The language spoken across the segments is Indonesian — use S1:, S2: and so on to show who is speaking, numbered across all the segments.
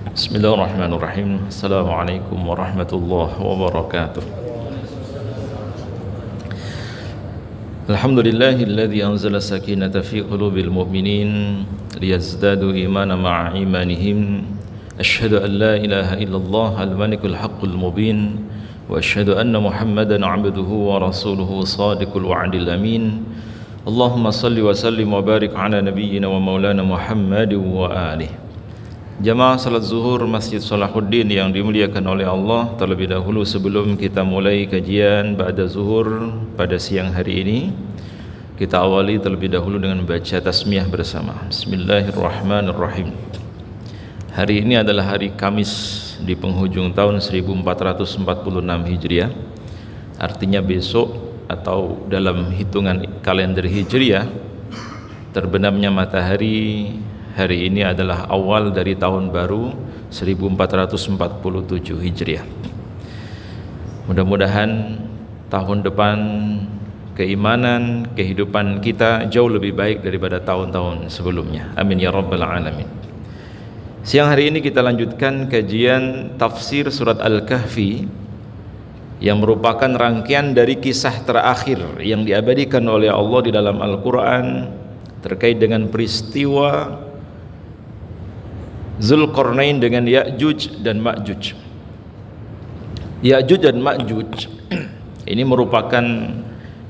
S1: Bismillahirrahmanirrahim. Assalamualaikum warahmatullahi wabarakatuh. Alhamdulillahilladzi anzala sakinata fi qulubil mu'minin liyazdadu imanan ma'a imanihim. Asyhadu an la ilaha illallah al-malikul haqqul mubin wa asyhadu anna Muhammadan 'abduhu wa rasuluhu shadiqul wa'dil amin. Allahumma salli wa sallim wa barik ala nabiyyina wa maulana Muhammad wa alihi. Jamaah salat zuhur Masjid Salahuddin yang dimuliakan oleh Allah, terlebih dahulu sebelum kita mulai kajian ba'da zuhur pada siang hari ini, kita awali terlebih dahulu dengan baca tasmiyah bersama. Bismillahirrahmanirrahim. Hari ini adalah hari Kamis di penghujung tahun 1446 Hijriah. Artinya besok atau dalam hitungan kalender Hijriah, terbenamnya matahari hari ini adalah awal dari tahun baru 1447 Hijriah. Mudah-mudahan tahun depan keimanan, kehidupan kita jauh lebih baik daripada tahun-tahun sebelumnya. Amin ya rabbal alamin. Siang hari ini kita lanjutkan kajian tafsir surat Al-Kahfi yang merupakan rangkaian dari kisah terakhir yang diabadikan oleh Allah di dalam Al-Quran terkait dengan peristiwa Zulkarnain dengan Ya'juj dan Ma'juj. Ya'juj dan Ma'juj ini merupakan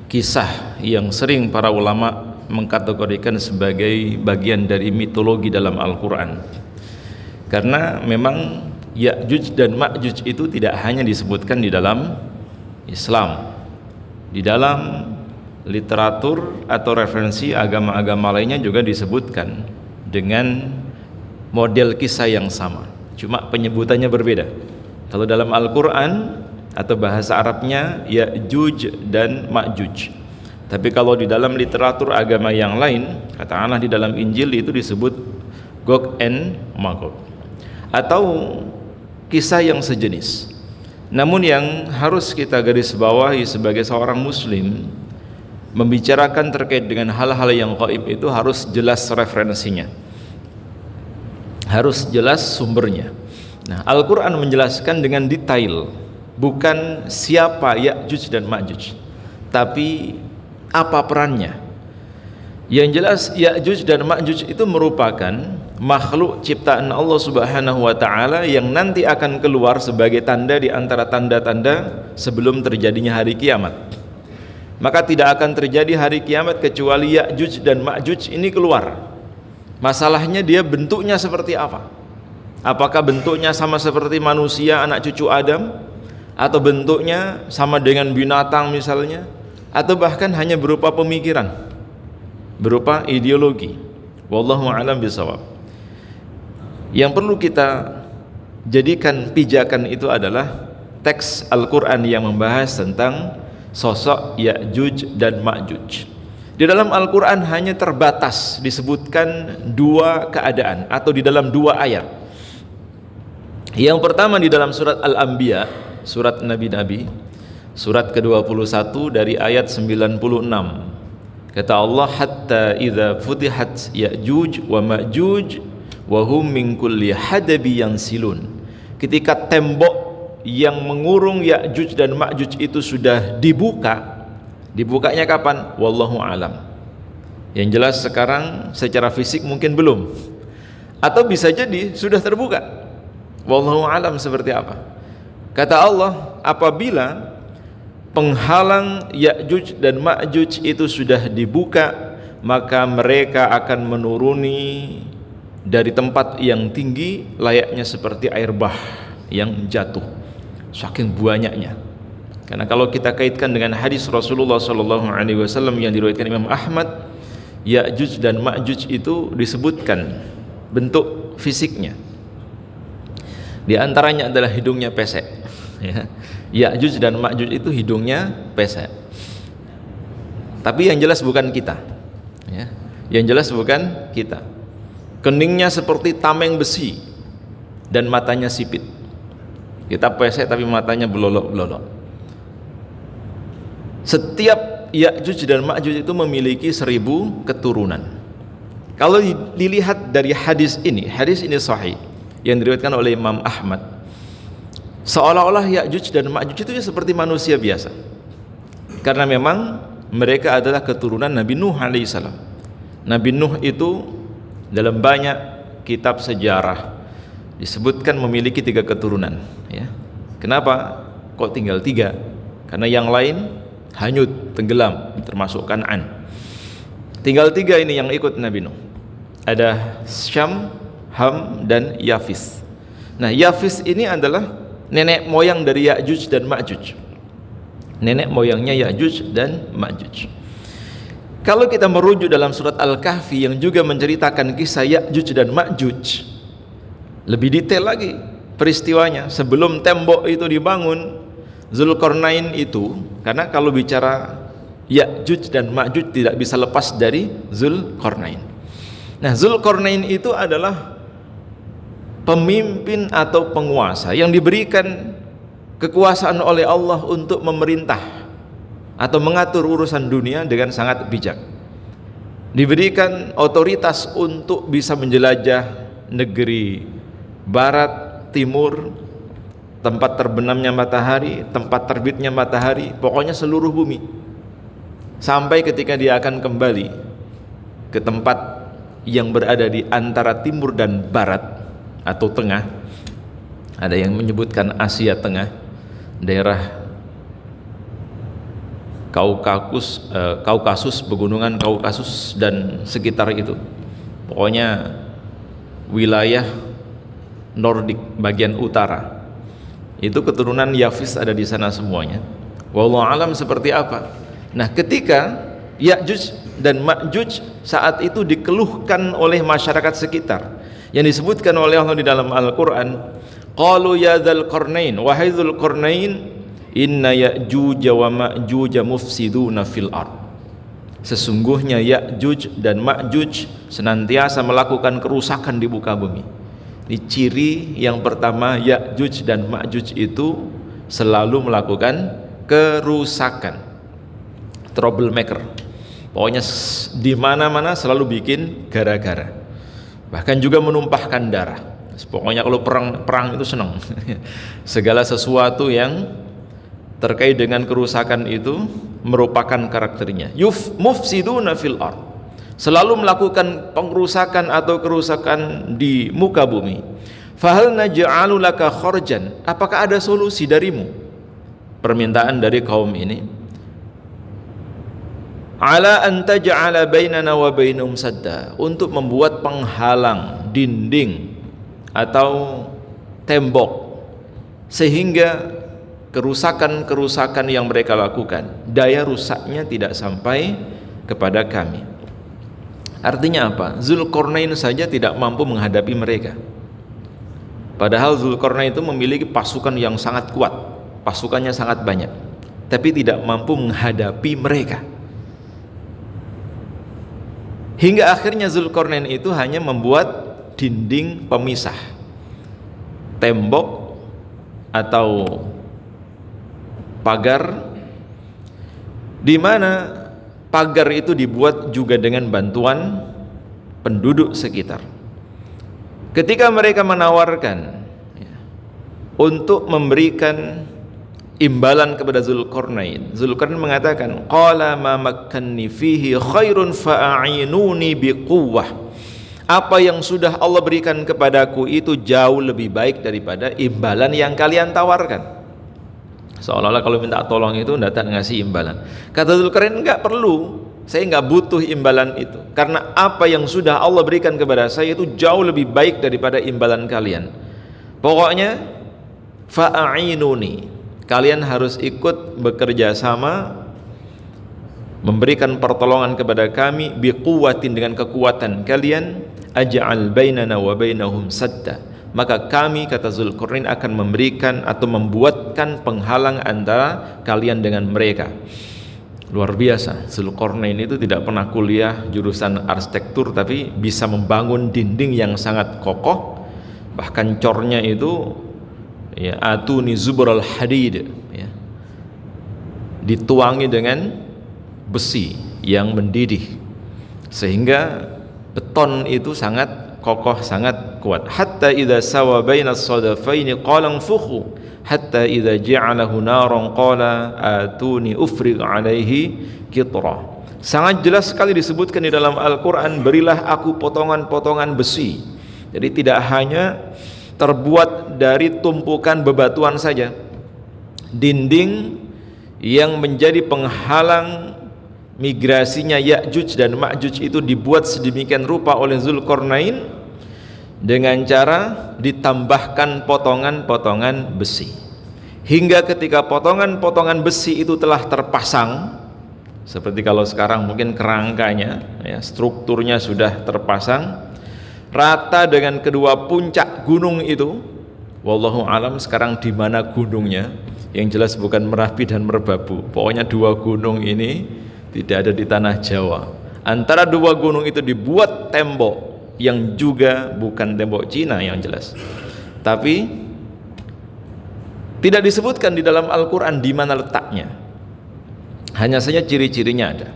S1: kisah yang sering para ulama mengkategorikan sebagai bagian dari mitologi dalam Al-Quran, karena memang Ya'juj dan Ma'juj itu tidak hanya disebutkan di dalam Islam, di dalam literatur atau referensi agama-agama lainnya juga disebutkan dengan model kisah yang sama, cuma penyebutannya berbeda. Kalau dalam Al-Quran atau bahasa Arabnya Ya'juj dan Ma'juj, tapi kalau di dalam literatur agama yang lain, katakanlah di dalam Injil itu disebut Gog and Magog, atau kisah yang sejenis. Namun yang harus kita garis bawahi sebagai seorang muslim, membicarakan terkait dengan hal-hal yang gaib itu harus jelas referensinya, harus jelas sumbernya. Nah, Al-Quran menjelaskan dengan detail, bukan siapa Ya'juj dan Ma'juj, tapi apa perannya. Yang jelas Ya'juj dan Ma'juj itu merupakan makhluk ciptaan Allah Subhanahu wa ta'ala yang nanti akan keluar sebagai tanda di antara tanda-tanda sebelum terjadinya hari kiamat. Maka tidak akan terjadi hari kiamat kecuali Ya'juj dan Ma'juj ini keluar. Masalahnya dia bentuknya seperti apa? Apakah bentuknya sama seperti manusia, anak cucu Adam, atau bentuknya sama dengan binatang misalnya, atau bahkan hanya berupa pemikiran, berupa ideologi? Wallahu a'lam bishawab. Yang perlu kita jadikan pijakan itu adalah teks Al-Quran yang membahas tentang sosok Ya'juj dan Ma'juj. Di dalam Al-Quran hanya terbatas disebutkan dua keadaan atau di dalam dua ayat. Yang pertama di dalam surat Al-Anbiya, surat Nabi-Nabi, surat ke-21 dari ayat 96. Kata Allah, hatta idza futihat Ya'juj wa Ma'juj wa hum min kulli hadabi yansilun. Ketika tembok yang mengurung Ya'juj dan Ma'juj itu sudah dibuka. Dibukanya kapan? Wallahu alam. Yang jelas sekarang secara fisik mungkin belum, atau bisa jadi sudah terbuka. Wallahu alam seperti apa. Kata Allah, apabila penghalang Ya'juj dan Ma'juj itu sudah dibuka, maka mereka akan menuruni dari tempat yang tinggi layaknya seperti air bah yang jatuh, saking banyaknya. Karena kalau kita kaitkan dengan hadis Rasulullah SAW yang diriwayatkan Imam Ahmad, Ya'juj dan Ma'juj itu disebutkan bentuk fisiknya. Di antaranya adalah hidungnya pesek. Ya'juj dan Ma'juj itu hidungnya pesek. Tapi yang jelas bukan kita. Yang jelas bukan kita. Keningnya seperti tameng besi dan matanya sipit. Kita pesek tapi matanya belolok-belolok. Setiap Ya'juj dan Ma'juj itu memiliki 1000 keturunan. Kalau dilihat dari hadis ini sahih. yang diriwayatkan oleh Imam Ahmad, seolah-olah Ya'juj dan Ma'juj itu seperti manusia biasa, karena memang mereka adalah keturunan Nabi Nuh alaihissalam. Nabi Nuh itu dalam banyak kitab sejarah disebutkan memiliki 3 keturunan, ya. Kenapa kok tinggal 3? Karena yang lain hanyut, tenggelam, termasuk Kan'an. Tinggal 3 ini yang ikut Nabi Nuh. Ada Syam, Ham, dan Yafis. Nah, Yafis ini adalah nenek moyang dari Ya'juj dan Ma'juj. Nenek moyangnya Ya'juj dan Ma'juj. Kalau kita merujuk dalam surat Al-Kahfi yang juga menceritakan kisah Ya'juj dan Ma'juj, lebih detail lagi peristiwanya. Sebelum tembok itu dibangun, Zulkarnain itu, karena kalau bicara Ya'juj dan Ma'juj tidak bisa lepas dari Zulkarnain. Nah, Zulkarnain itu adalah pemimpin atau penguasa yang diberikan kekuasaan oleh Allah untuk memerintah atau mengatur urusan dunia dengan sangat bijak. Diberikan otoritas untuk bisa menjelajah negeri barat, timur, tempat terbenamnya matahari, tempat terbitnya matahari, pokoknya seluruh bumi, sampai ketika dia akan kembali ke tempat yang berada di antara timur dan barat atau tengah. Ada yang menyebutkan Asia Tengah, daerah Kaukasus, pegunungan Kaukasus dan sekitar itu, pokoknya wilayah Nordik bagian utara. Itu keturunan Yafis ada di sana semuanya. Wallahu alam seperti apa. Nah, ketika Ya'juj dan Ma'juj saat itu dikeluhkan oleh masyarakat sekitar, yang disebutkan oleh Allah di dalam Al-Quran, qalu ya dzal qarnain, wahai dzul qarnain, inna Ya'juj wa Ma'juj mufsiduna fil ard. Sesungguhnya Ya'juj dan Ma'juj senantiasa melakukan kerusakan di muka bumi. Ini ciri yang pertama, Ya'juj dan Ma'juj itu selalu melakukan kerusakan, troublemaker. Pokoknya di mana-mana selalu bikin gara-gara. Bahkan juga menumpahkan darah. Pokoknya kalau perang itu senang. Segala sesuatu yang terkait dengan kerusakan itu merupakan karakternya. Mufsiduna fil ard, selalu melakukan pengrusakan atau kerusakan di muka bumi. Fahal naj'alu laka kharjan, apakah ada solusi darimu? Permintaan dari kaum ini, ala an taj'ala bainana wa bainahum sadda, untuk membuat penghalang, dinding atau tembok, sehingga kerusakan-kerusakan yang mereka lakukan, daya rusaknya tidak sampai kepada kami. Artinya apa? Zulkarnain saja tidak mampu menghadapi mereka. Padahal Zulkarnain itu memiliki pasukan yang sangat kuat, pasukannya sangat banyak, tapi tidak mampu menghadapi mereka. Hingga akhirnya Zulkarnain itu hanya membuat dinding pemisah, tembok atau pagar, di mana pagar itu dibuat juga dengan bantuan penduduk sekitar. Ketika mereka menawarkan untuk memberikan imbalan kepada Zulkarnain, Zulkarnain mengatakan, qala ma makkanni fihi khairun fa'inuni biquwwah, apa yang sudah Allah berikan kepadaku itu jauh lebih baik daripada imbalan yang kalian tawarkan. Seolah-olah kalau minta tolong itu datang ngasih imbalan. Kata Zulkarnain, enggak perlu, saya enggak butuh imbalan itu, karena apa yang sudah Allah berikan kepada saya itu jauh lebih baik daripada imbalan kalian. Pokoknya fa'inuni, kalian harus ikut bekerja sama, memberikan pertolongan kepada kami, biquwwatin, dengan kekuatan kalian, aj'al bainana wa bainahum sadda, maka kami, kata Zulkarnain, akan memberikan atau membuatkan penghalang antara kalian dengan mereka. Luar biasa, Zulkarnain itu tidak pernah kuliah jurusan arsitektur, tapi bisa membangun dinding yang sangat kokoh. Bahkan cornya itu ya, atuni zubral hadid, ya, dituangi dengan besi yang mendidih, sehingga beton itu sangat kokoh, sangat kuat. Hatta idza sawa bainas sadafaini qala anfukhu hatta idza ja'alahu naran qala atuni ufrig alaihi qitra. Sangat jelas sekali disebutkan di dalam Al-Qur'an, berilah aku potongan-potongan besi. Jadi tidak hanya terbuat dari tumpukan bebatuan saja. Dinding yang menjadi penghalang migrasinya Ya'juj dan Ma'juj itu dibuat sedemikian rupa oleh Zulkarnain dengan cara ditambahkan potongan-potongan besi, hingga ketika potongan-potongan besi itu telah terpasang, seperti kalau sekarang mungkin kerangkanya ya, strukturnya sudah terpasang rata dengan kedua puncak gunung itu. Wallahu alam sekarang di mana gunungnya, yang jelas bukan Merapi dan Merbabu, pokoknya dua gunung ini tidak ada di tanah Jawa. Antara dua gunung itu dibuat tembok yang juga bukan tembok Cina yang jelas, tapi tidak disebutkan di dalam Al-Quran di mana letaknya, hanya saja ciri-cirinya ada.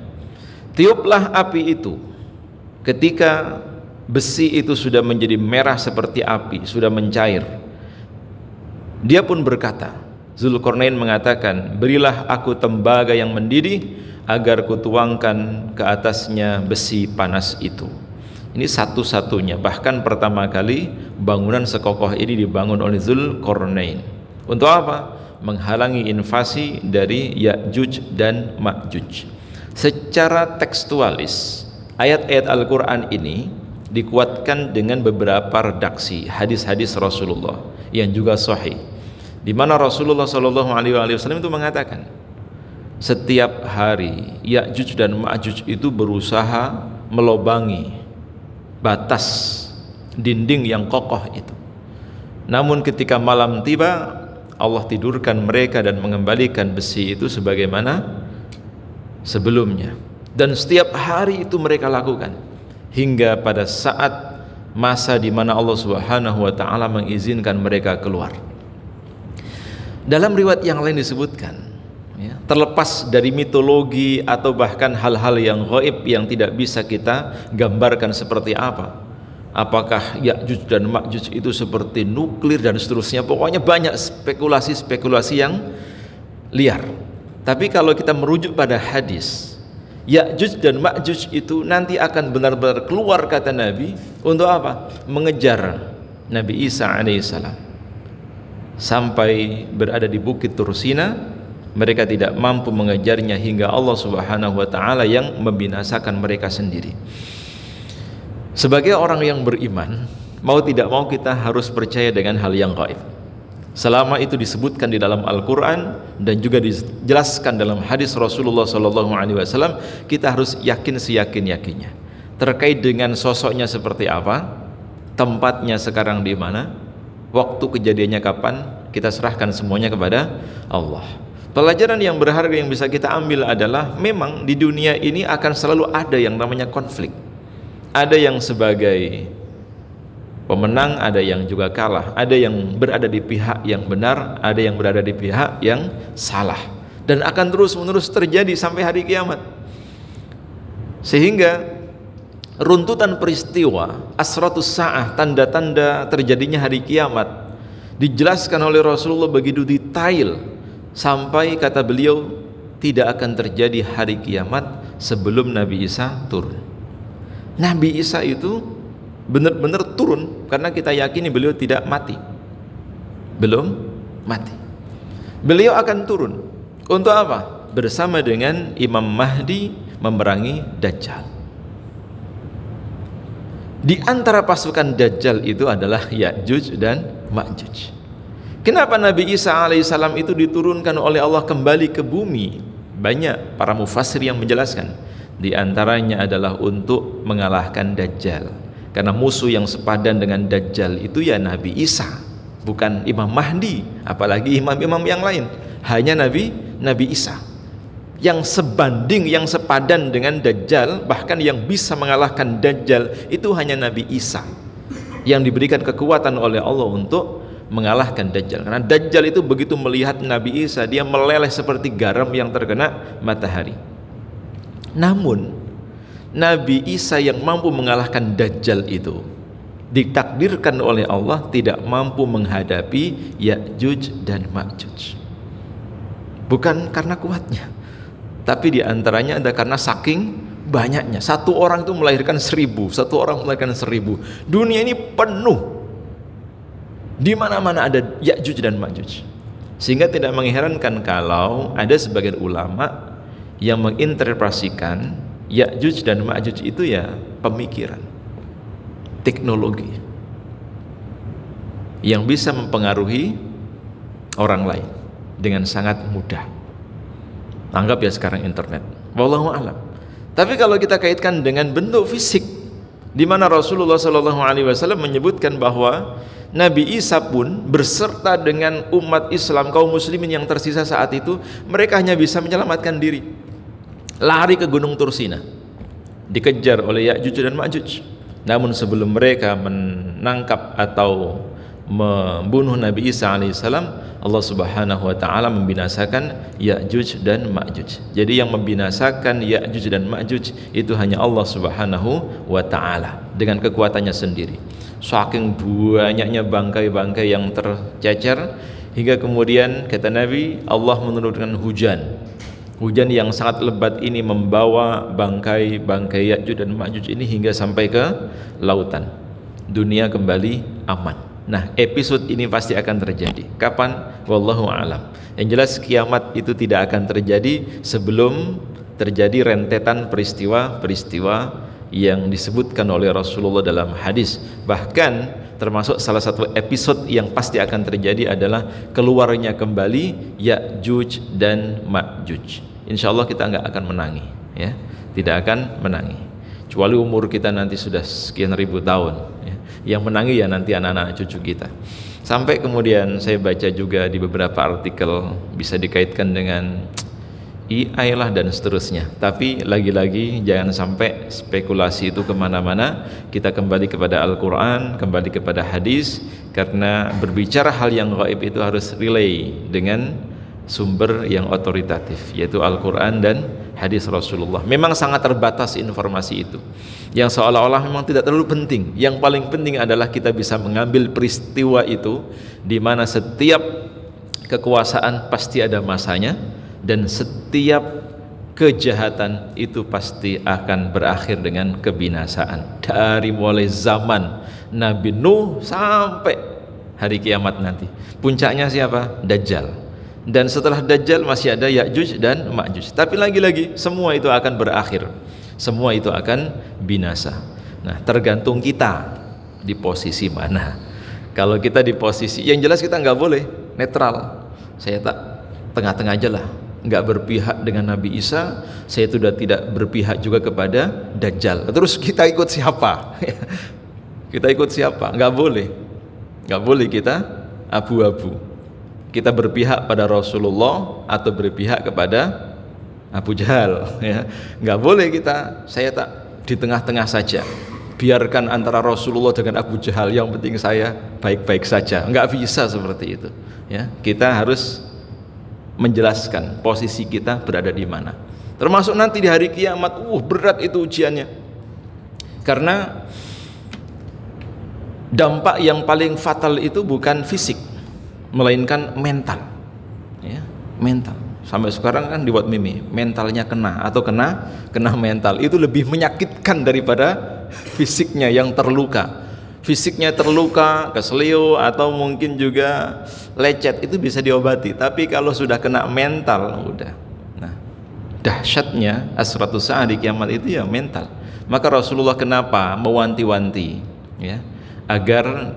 S1: Tiuplah api itu, ketika besi itu sudah menjadi merah seperti api, sudah mencair, dia pun berkata, Zulkarnain mengatakan, berilah aku tembaga yang mendidih agar kutuangkan ke atasnya besi panas itu. Ini satu-satunya, bahkan pertama kali bangunan sekokoh ini dibangun oleh Zulkarnain. Untuk apa? Menghalangi invasi dari Ya'juj dan Ma'juj. Secara tekstualis, ayat-ayat Al-Quran ini dikuatkan dengan beberapa redaksi hadis-hadis Rasulullah yang juga sahih, di mana Rasulullah SAW itu mengatakan, setiap hari Ya'juj dan Ma'juj itu berusaha melobangi batas dinding yang kokoh itu. Namun ketika malam tiba, Allah tidurkan mereka dan mengembalikan besi itu sebagaimana sebelumnya. Dan setiap hari itu mereka lakukan hingga pada saat masa di mana Allah Subhanahu wa taala mengizinkan mereka keluar. Dalam riwayat yang lain disebutkan, ya, terlepas dari mitologi atau bahkan hal-hal yang gaib yang tidak bisa kita gambarkan seperti apa, apakah Ya'juj dan Ma'juj itu seperti nuklir dan seterusnya, pokoknya banyak spekulasi-spekulasi yang liar. Tapi kalau kita merujuk pada hadis, Ya'juj dan Ma'juj itu nanti akan benar-benar keluar, kata Nabi, untuk apa? Mengejar Nabi Isa alaihissalam sampai berada di Bukit Tursina. Mereka tidak mampu mengejarnya hingga Allah Subhanahu wa taala yang membinasakan mereka sendiri. Sebagai orang yang beriman, mau tidak mau kita harus percaya dengan hal yang gaib. Selama itu disebutkan di dalam Al-Quran dan juga dijelaskan dalam hadis Rasulullah SAW, kita harus yakin seyakin-yakinnya. Terkait dengan sosoknya seperti apa, tempatnya sekarang di mana, waktu kejadiannya kapan, kita serahkan semuanya kepada Allah. Pelajaran yang berharga yang bisa kita ambil adalah memang di dunia ini akan selalu ada yang namanya konflik. Ada yang sebagai pemenang, ada yang juga kalah, ada yang berada di pihak yang benar, ada yang berada di pihak yang salah, dan akan terus-menerus terjadi sampai hari kiamat. Sehingga runtutan peristiwa asratus sa'ah, tanda-tanda terjadinya hari kiamat, dijelaskan oleh Rasulullah begitu detail sampai kata beliau tidak akan terjadi hari kiamat sebelum Nabi Isa turun. Nabi Isa itu benar-benar turun karena kita yakini beliau tidak mati, belum mati. Beliau akan turun untuk apa? Bersama dengan Imam Mahdi memerangi Dajjal. Di antara pasukan Dajjal itu adalah Ya'juj dan Ma'juj. Kenapa Nabi Isa alaihissalam itu diturunkan oleh Allah kembali ke bumi? Banyak para mufassir yang menjelaskan. Di antaranya adalah untuk mengalahkan Dajjal. Karena musuh yang sepadan dengan Dajjal itu ya Nabi Isa, bukan Imam Mahdi, apalagi imam-imam yang lain. Hanya Nabi Isa yang sebanding, yang sepadan dengan Dajjal, bahkan yang bisa mengalahkan Dajjal itu hanya Nabi Isa, yang diberikan kekuatan oleh Allah untuk mengalahkan Dajjal. Karena Dajjal itu begitu melihat Nabi Isa, dia meleleh seperti garam yang terkena matahari. Namun Nabi Isa yang mampu mengalahkan Dajjal itu, ditakdirkan oleh Allah tidak mampu menghadapi Ya'juj dan Ma'juj. Bukan karena kuatnya, tapi diantaranya ada karena saking banyaknya. Satu orang itu melahirkan 1000, satu orang melahirkan 1000. Dunia ini penuh, di mana-mana ada Ya'juj dan Ma'juj. Sehingga tidak mengherankan kalau ada sebagian ulama yang menginterpretasikan Ya'juj dan Ma'juj itu ya pemikiran, teknologi yang bisa mempengaruhi orang lain dengan sangat mudah. Anggap ya sekarang internet, wallahu a'lam. Tapi kalau kita kaitkan dengan bentuk fisik, di mana Rasulullah SAW menyebutkan bahwa Nabi Isa pun berserta dengan umat Islam kaum muslimin yang tersisa saat itu, mereka hanya bisa menyelamatkan diri, lari ke Gunung Tursina, dikejar oleh Ya'juj dan Ma'juj. Namun sebelum mereka menangkap atau membunuh Nabi Isa alaihissalam, Allah Subhanahu wa taala membinasakan Ya'juj dan Ma'juj. Jadi yang membinasakan Ya'juj dan Ma'juj itu hanya Allah Subhanahu wa taala dengan kekuatannya sendiri. Saking banyaknya bangkai-bangkai yang tercecer, hingga kemudian kata Nabi, Allah menurunkan hujan yang sangat lebat ini membawa bangkai-bangkai Ya'juj dan Ma'juj ini hingga sampai ke lautan. Dunia kembali aman. Nah, episode ini pasti akan terjadi. Kapan? Wallahu a'lam. Yang jelas kiamat itu tidak akan terjadi sebelum terjadi rentetan peristiwa-peristiwa yang disebutkan oleh Rasulullah dalam hadis. Bahkan termasuk salah satu episode yang pasti akan terjadi adalah keluarnya kembali Ya'juj dan Ma'juj. Insya Allah kita nggak akan menangi, ya, tidak akan menangi. Kecuali umur kita nanti sudah sekian ribu tahun, ya. Yang menangi ya nanti anak-anak cucu kita. Sampai kemudian saya baca juga di beberapa artikel bisa dikaitkan dengan AI lah dan seterusnya. Tapi lagi-lagi jangan sampai spekulasi itu kemana-mana. Kita kembali kepada Al-Quran, kembali kepada hadis, karena berbicara hal yang gaib itu harus relay dengan sumber yang otoritatif, yaitu Al-Quran dan hadis Rasulullah. Memang sangat terbatas informasi itu, yang seolah-olah memang tidak terlalu penting. Yang paling penting adalah kita bisa mengambil peristiwa itu, di mana setiap kekuasaan pasti ada masanya, dan setiap kejahatan itu pasti akan berakhir dengan kebinasaan. Dari mulai zaman Nabi Nuh sampai hari kiamat nanti. Puncaknya siapa? Dajjal. Dan setelah Dajjal masih ada Ya'juj dan Ma'juj. Tapi lagi-lagi semua itu akan berakhir, semua itu akan binasa. Nah, tergantung kita di posisi mana. Kalau kita di posisi, yang jelas kita nggak boleh netral. Saya tak tengah-tengah aja lah, nggak berpihak dengan Nabi Isa. Saya sudah tidak berpihak juga kepada Dajjal. Terus kita ikut siapa? Kita ikut siapa? Nggak boleh, nggak boleh kita abu-abu. Kita berpihak pada Rasulullah atau berpihak kepada Abu Jahal, ya. Nggak boleh kita, saya tak di tengah-tengah saja. Biarkan antara Rasulullah dengan Abu Jahal, yang penting saya baik-baik saja. Nggak bisa seperti itu, ya. Kita harus menjelaskan posisi kita berada di mana. Termasuk nanti di hari kiamat, berat itu ujiannya. Karena dampak yang paling fatal itu bukan fisik, melainkan mental, ya, mental. Sampai sekarang kan dibuat meme, mentalnya kena atau kena mental, itu lebih menyakitkan daripada fisiknya yang terluka. Fisiknya terluka, keselio atau mungkin juga lecet, itu bisa diobati. Tapi kalau sudah kena mental, udah. Nah, dahsyatnya asratus sa'a di kiamat itu ya mental. Maka Rasulullah kenapa mewanti-wanti, ya, agar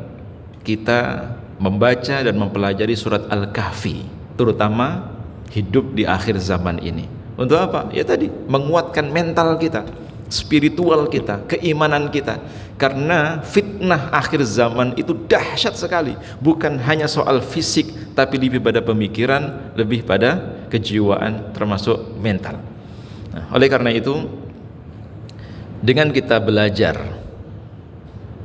S1: kita membaca dan mempelajari surat Al-Kahfi, terutama hidup di akhir zaman ini. Untuk apa? Ya tadi, menguatkan mental kita, spiritual kita, keimanan kita. Karena fitnah akhir zaman itu dahsyat sekali. Bukan hanya soal fisik, tapi lebih pada pemikiran, lebih pada kejiwaan, termasuk mental. Nah, oleh karena itu, dengan kita belajar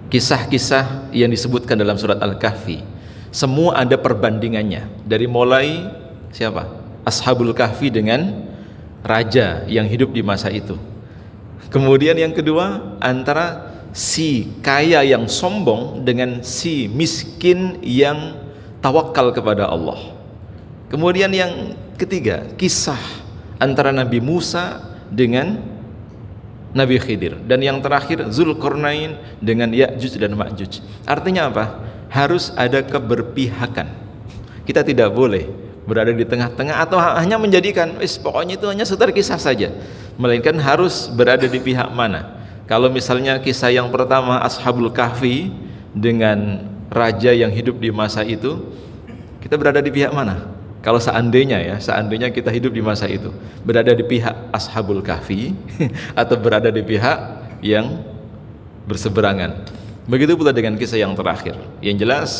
S1: kisah-kisah yang disebutkan dalam surat Al-Kahfi, semua ada perbandingannya. Dari mulai siapa? Ashabul Kahfi dengan raja yang hidup di masa itu. Kemudian yang kedua, antara si kaya yang sombong dengan si miskin yang tawakal kepada Allah. Kemudian yang ketiga, kisah antara Nabi Musa dengan Nabi Khidir, dan yang terakhir Zulkarnain dengan Ya'juj dan Ma'juj. Artinya apa? Harus ada keberpihakan. Kita tidak boleh berada di tengah-tengah atau hanya menjadikan pokoknya itu hanya sekedar kisah saja, melainkan harus berada di pihak mana. Kalau misalnya kisah yang pertama Ashabul Kahfi dengan raja yang hidup di masa itu, kita berada di pihak mana? Kalau seandainya kita hidup di masa itu, berada di pihak Ashabul Kahfi atau berada di pihak yang berseberangan. Begitu pula dengan kisah yang terakhir. Yang jelas,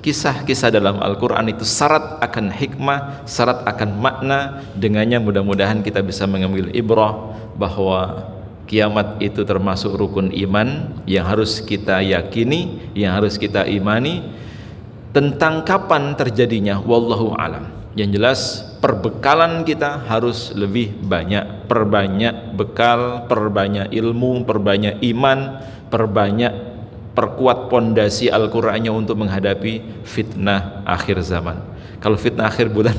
S1: kisah-kisah dalam Al-Quran itu syarat akan hikmah, syarat akan makna. Dengannya mudah-mudahan kita bisa mengambil ibrah bahwa kiamat itu termasuk rukun iman yang harus kita yakini, yang harus kita imani. Tentang kapan terjadinya, wallahu alam. Yang jelas perbekalan kita harus lebih banyak, perbanyak bekal, perbanyak ilmu, perbanyak iman, perkuat pondasi Al-Qur'annya untuk menghadapi fitnah akhir zaman. Kalau fitnah akhir bulan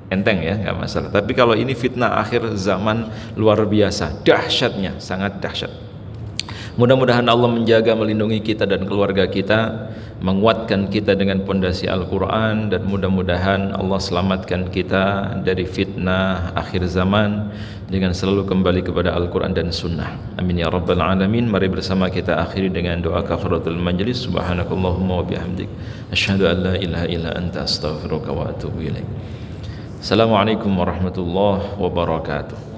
S1: enteng ya, nggak masalah. Tapi kalau ini fitnah akhir zaman luar biasa, dahsyatnya, sangat dahsyat. Mudah-mudahan Allah menjaga, melindungi kita dan keluarga kita, menguatkan kita dengan pondasi Al-Quran, dan mudah-mudahan Allah selamatkan kita dari fitnah akhir zaman dengan selalu kembali kepada Al-Quran dan Sunnah. Amin ya Rabbal Alamin. Mari bersama kita akhiri dengan doa kafaratul majlis. Subhanakallahumma wa bihamdik, asyhadu an la ilaha illa anta, astaghfiruka wa atubu ilaik. Assalamualaikum warahmatullahi wabarakatuh.